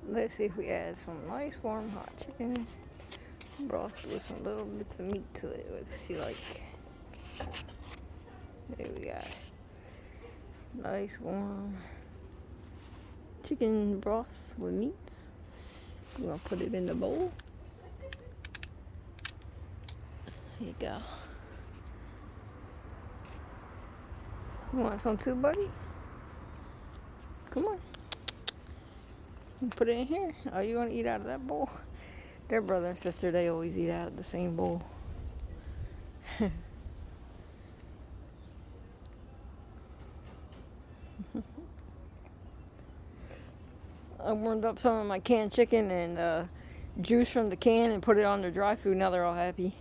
Let's see if we add some nice warm hot chicken broth with some little bits of meat to it. Let's see, like, there we got nice warm chicken broth with meats. We're gonna put it in the bowl. There you go. You want some too, buddy? Come on. Put it in here. Are you gonna eat out of that bowl? Their brother and sister, they always eat out of the same bowl. I warmed up some of my canned chicken and juice from the can and put it on their dry food. Now they're all happy.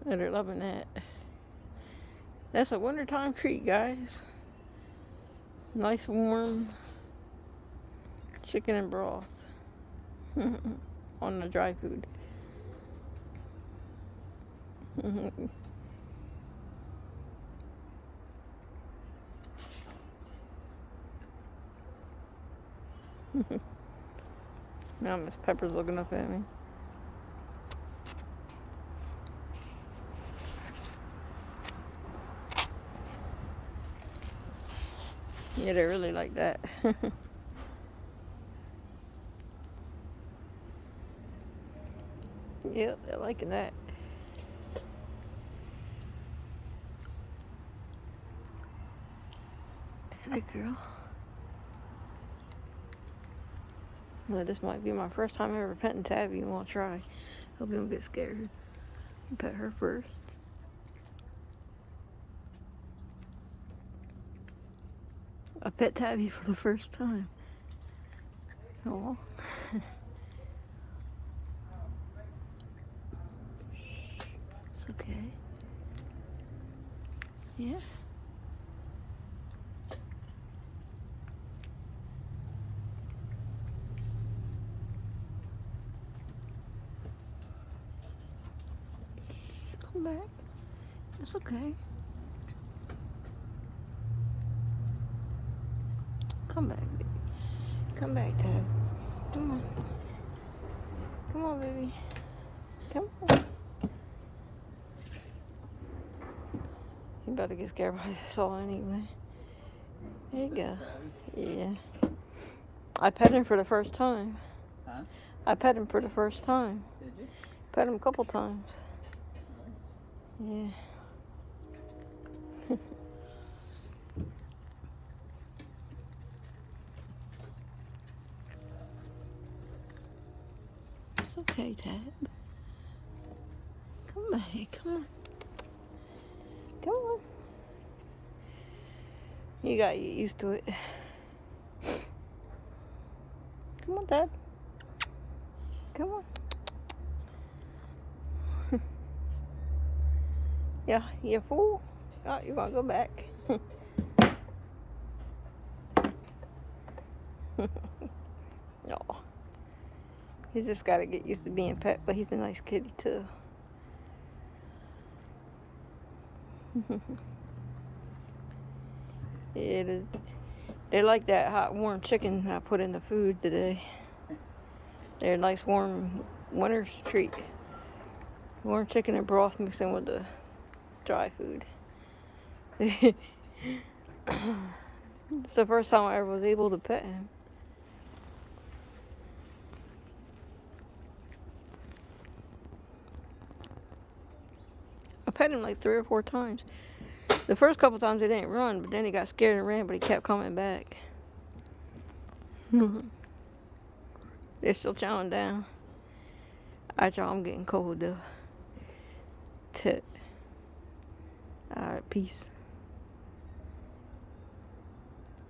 They're loving that. That's a wintertime treat, guys. Nice warm chicken and broth on the dry food. Now Miss Pepper's looking up at me. Yeah, they really like that. Yep, they're liking that. Hey, girl. Well, this might be my first time ever petting Tabby, and we'll try. Hope you don't get scared. Pet her first. I pet Tabby for the first time. Oh. It's okay. Yeah. Come back. It's okay. Come back, baby. Come back, Tab. Come on. Come on, baby. Come on. You better get scared by this all anyway. There you go. Yeah. I pet him for the first time. Huh? I pet him for the first time. Did you? Pet him a couple times. Yeah. It's okay, Tab. Come back. Come on. Come on. You got to get used to it. Come on, Dad. Come on. Yeah, you fool. Oh, you want to go back? No. He's just got to get used to being pet, but he's a nice kitty, too. Yeah, they like that hot, warm chicken I put in the food today. They're a nice, warm winter's treat. Warm chicken and broth mixed in with the dry food. It's the first time I ever was able to pet him. I pet him like 3 or 4 times. The first couple times he didn't run, but then he got scared and ran, but he kept coming back. They're still chowing down. I'm getting cold though. Alright, peace.